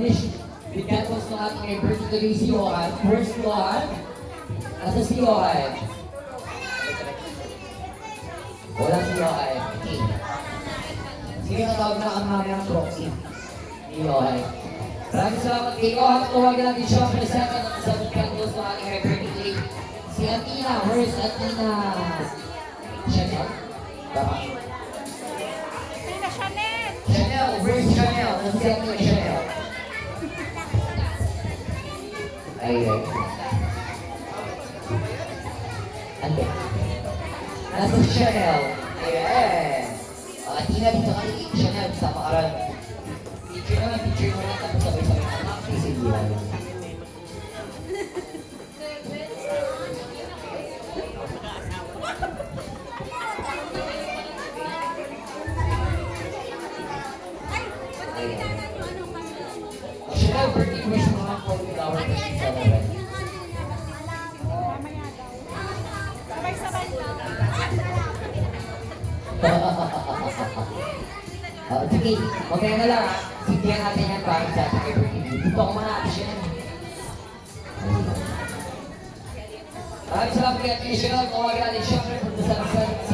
wish with candles ng ating birthday si Johan. Where's Johan? Nasa si Johan? Wala si Johan. Okay. Sige, natawag na ang namin ng proxy. Ni Johan. Maraming salamat kay Johan. Tawagan natin siya for the second at sa candles ng ating birthday. Si Athena. Where's Athena? Chanel? Tama. Chanel, where's Chanel? Nasa si Athena Chanel. Ay. Ante. Nasa si Chanel. Ayan. Athena, dito kami kay Chanel sa makaran. Picture mo lang tapos sabay-sabay na nakakisigilan. Chanel, birthday wish mo naman po with our birthday celebrant. Sabay-sabay lang. Sige, mamaya na lang ha. Sindihan natin yan para sa ating birthday. Dito ako manapis yan. Maraming salamat kay Athena Chanel. Tawagan natin syempre punta sa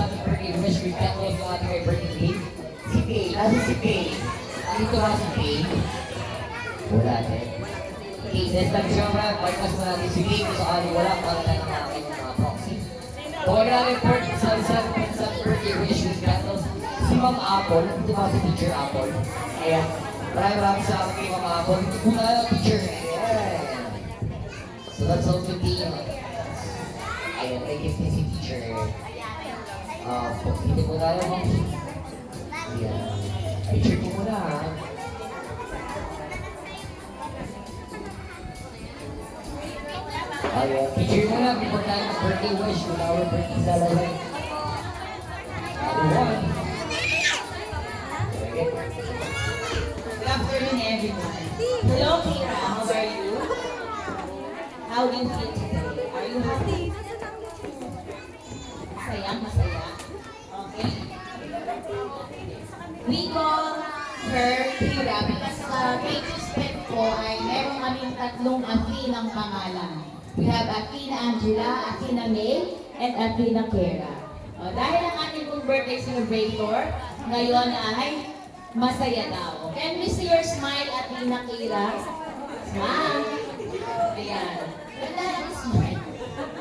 ating birthday wish with candles ng ating birthday. Si Kay, nasa si Kay. Dito ba si Kay? Wala din. Okay, next time syempre, bypass mo natin si Kay kung sakali wala para tayo ng aking mga proxy. Tawagan natin po sa birthday wish with candles. Si Ma'am Apple, ito ba si Teacher Apple? Ayan. Maraming salamat kay Ma'am Apple. Ito po na lang teacher. Ayan. So that's all to be. Ayan, may gift ni si teacher. Hindi po tayo Ma'am. Ayan. Picture po muna ha. Ayan. Picture muna before tayo birthday wish with our birthday celebrant. Everyone. Good afternoon, everyone. Hello, Kira. How are you? How do you feel today? Are you happy? Masaya, masaya. Okay. We call her Kira because Kate's pet po ay meron kaming tatlong Athena pangalan. We have Athena Angela, Athena May, and Athena Kira. Dahil ang ating pong birthday celebrator, ngayon ay masaya daw. Can we see your smile, Athena Kira? Smile. Ayan. Ganda ang smile.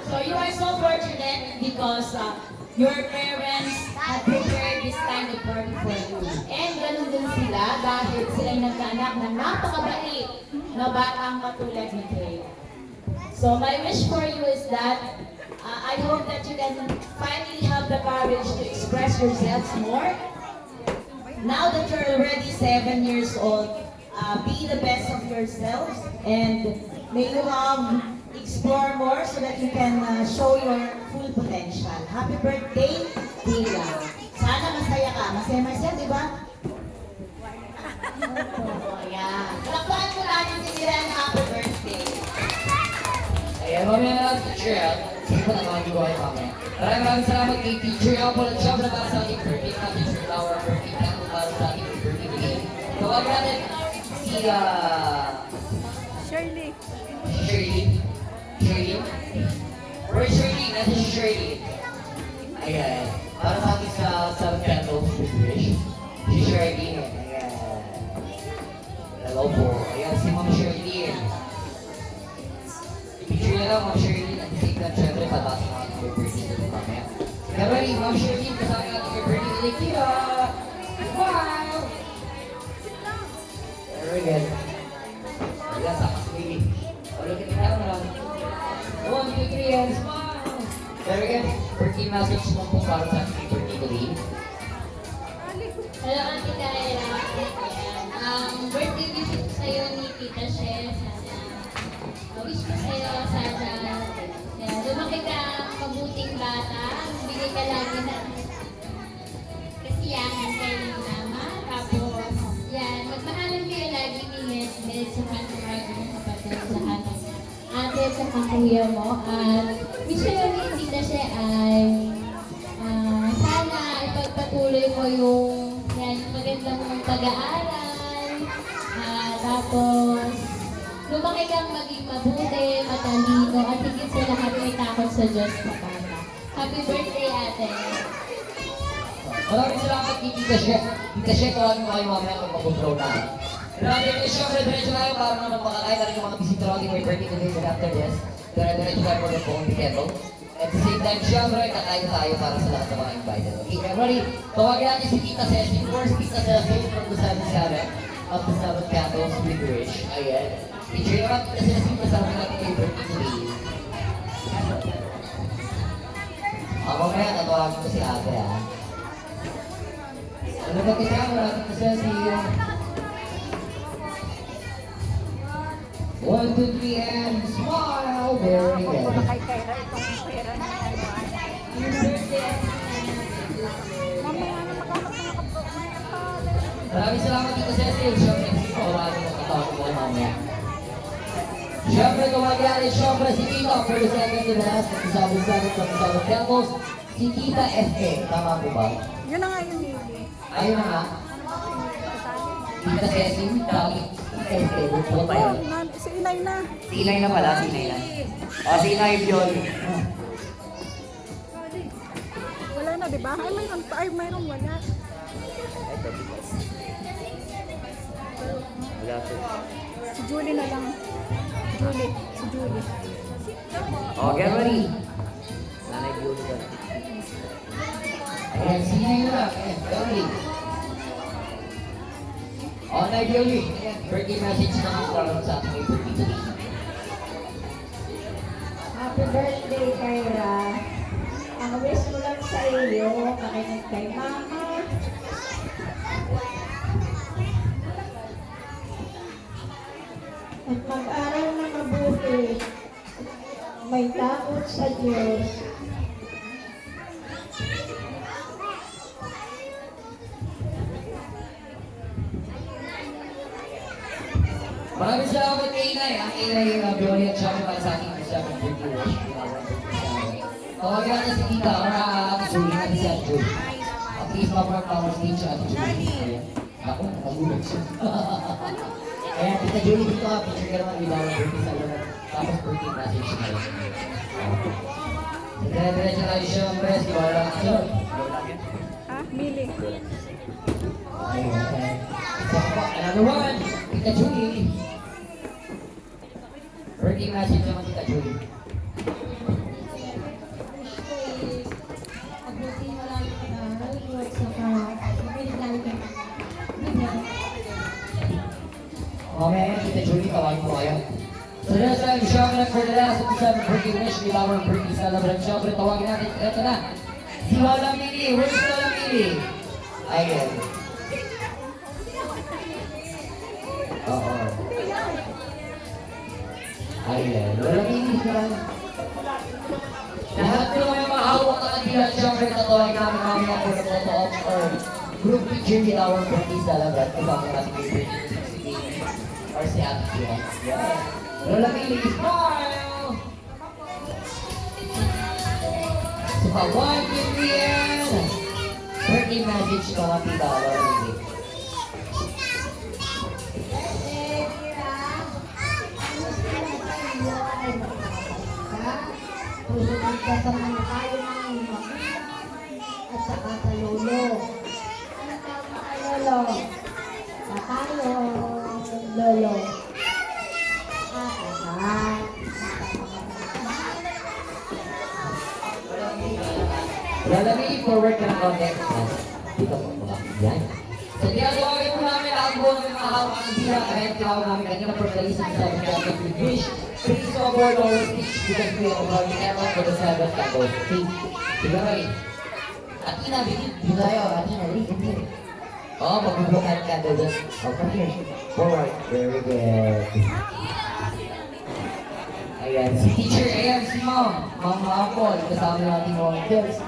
So you are so fortunate because your parents had prepared this kind of party for you. And ganun din sila dahil sila'y nagkaanak ng napakabait na batang katulad ni Kay. So my wish for you is that I hope that you can finally have the courage to express yourselves more. Now that you're already 7 years old, be the best of yourselves and may you explore more so that you can show your full potential. Happy birthday, Dila. Sana masaya ka. Masaya-masaya, di ba? Ayan. Kalakpan mo natin si Dila na happy birthday. Ayan, mamaya na lang teacher. Sige pa naman, hindi ko kayo mamaya. Maraming salamat kay Teacher Apple at syempre para sa ating birthday na Teacher Flower birthday na para sa ating birthday today. Tawagan natin si Shirley. Shirley. Shirley? Where's Shirley? Nasa si Shirley. Ayan. Para sa ating sa candles with wish. Si Shirley. Ayan. Hello po. Ayan si Ma'am Shirley. I-picture na lang Ma'am Shirley at the same time syempre patasin ang ating birthday today mamaya. Kaya ready, Ma'am Shirley, kasama natin yung birthday today. Kira! Wow! Very good. Ayan, takas baby. Ulitin na lang. 1, 2, 3, and smile! Very good. Birthday message mo po para sa ating birthday today. Hello, Ate Kyra. Birthday wish ko sa'yo ni Tita She. Sana, wish ko sa'yo, sana, lumaki ka mabuting bata. Bigay ka lagi na kasiyahan kayo ng mama. Tapos, yan, magmahalan kayo lagi ni Med, sa mga kapatid, sa ate at sa kuya mo. At wish ko ni Tita She ay sana ipagpatuloy mo yung yan, magandang pag-aaral. Tapos, lumaki kang maging mabuti, matalino, at higit sa lahat may takot sa Diyos na bata. Happy birthday, ate! Maraming salamat kay Tita Chef. Tita Chef, tawagin mo kayo mamaya kung mag-flow na. Grabe, Tita Chef, diretso tayo para naman makakain na rin yung mga bisita natin may birthday today and after this. Diretso tayo for the phone table. At the same time, syempre, kakain tayo para sa lahat ng mga invited. Okay, everybody, tawagin natin si Tita Ceci. First, Tita Ceci from the 7-7 of the 7th Candles with Rich. Ayan. Picture naman, Tita Ceci, kasama natin kay birthday today. Mamaya, tatawagin ko si ate, ha. Ano ba kasama natin Tita Ceci? 1, 2, 3, and smile! Very good. Kay Kyra itong pera na ano. Mamaya na Maraming salamat Tita Ceci. Siyempre, pawawagin mo katawag mo mamaya. Siyempre, tumagyan siyempre si Tita for the second to the last. Kasabot-sabot from the Southern Temples. Si Tita F.A. Tama po ba? Yun na nga yung Lily. Ayun na nga. Tita Ceci, dami. F.A. Buko pa yun. Si Inay na. Si Inay na pala, si Inay na. O, si Inay yun. Wala na, di ba? Ay, mayroon pa. Ay, mayroon wala. Si Julie na lang. Julie. Si Julie. O, get ready. Nanay Julie doon. Ayan, si Inay na lang. Ayan, get ready. O, Nay Julie. Ayan, birthday message na ang karoon sa ating birthday today. Happy birthday, Kyra. Ang wish ko lang sa iyo, makinig kay Mama. At mag-aral na mabuti. May takot sa Diyos. Maraming salamat kay Inay. Ang Inay yung Gloria at Shaka para sa ating isa ng birthday wish. Tawagin natin si Tita. Sulit natin si Ate Julie. At least ma-mark our speech at Ate Julie. Ako, nagulat siya. Kaya Tita Julie, dito ka. Picture ka naman with our birthday salon. Tapos birthday message na rin. Dire-diretso tayo siya ng press. Wala lang sunod. Ha? Mili. Ayun. Another one. Tita Julie. Birthday message naman Tita Julie. Mabuti marami pag-aaral at saka mabuti lalo kay Mamaya, Tita Julie, tawagin mo kayo. So that's why syempre for the last of the 7 birthday wish, we love our birthday celebrant. Syempre, tawagin natin. Ito na. Si Lola Mili. Where's Lola Mili? Ayan. Oo. Ayan. Lola Mili siya. Lahat po may mahawak na kanila. Syempre, tatawagin namin mamaya for the photo of our group picture with our birthday celebrant. Kasama natin yung birthday or si Ate Kia. Yeah. Lola Mili, smile! So, 1, 2, 3, and birthday message ko nga Tita Lola Mili. Susunod ka sa mga tayo ng makina at saka sa lolo. Ano tawag mo kay lolo? Tayo, lolo. Lola Mili, forward ka ng konti. Dito po. Yan. So, tinatawagin po namin lahat po ng mga hawak ng bila. Kaya tinawag namin kanina for the reason sa mga wish. Please forward our speech because we are about to end for the 7th candle. Sige, Roy. Atina, dito tayo. Atina, dito. Oh, magbubukan ka doon. Oh, come here. Forward. Very good. Ayan, si teacher, ayan, si ma'am. Ma'am Apple, kasama natin mga kids.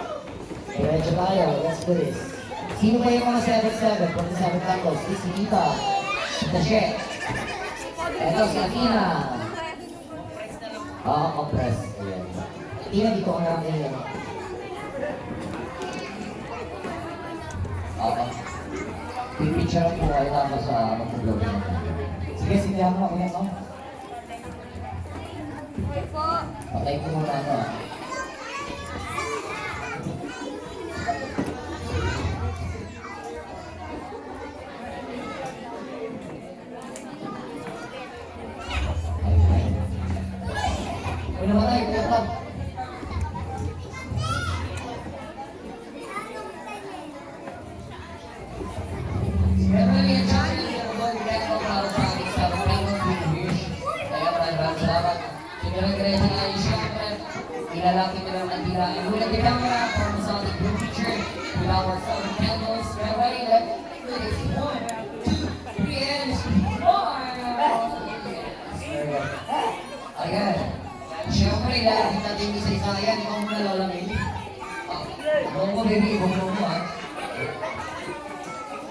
Diretso tayo, let's do this. Sino pa yung mga 7-7 from the 7 candles? Si Tita. Tita Shek. Eto, si Athena. Oo, compress. Ayan. Athena, dito ka namin yan. Oo. Pipicture po kayo tapos sa mag-vlog. Si Sige, sindihan mo ako yan, no? Okay po. Patay ko muna ano. Ay, namatay, kuya. Meron yung challenge yung Lord Greco para sa ating sa Panginoon Wish. Kaya maraming salamat. Sinurag-ready na yung siyempre. Ilalapit nila ng tira. And we'll have the camera from sa ating group teacher with our seven candles. We're ready. Let's do this. 1, 2, 3, and smile! Ayan. Siyempre, ilalapit natin yung isa-isa. Ayan, ikaw muna lalamig. Huwag mo, baby. Huwag mo, ha?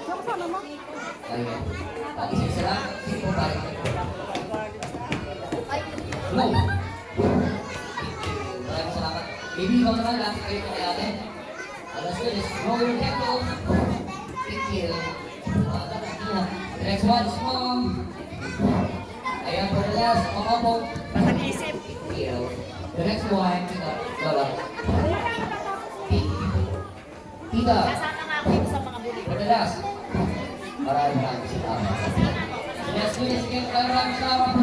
Yung kasama mo? Ayan. Isa-isa lang. Sige po, pare. Ay, Go! Maraming salamat. Baby, ikaw naman, lapit kayo kay ate. Let's do this. Roll your tempo. Thank you. The next one is mom. Ayan, for the last, mamapo. nag-isip. Thank you. The next one, tita. Lola. Tita. Kasama nga ako sa mga buli. For the last. Maraming salamat. Let's do this again. Maraming salamat.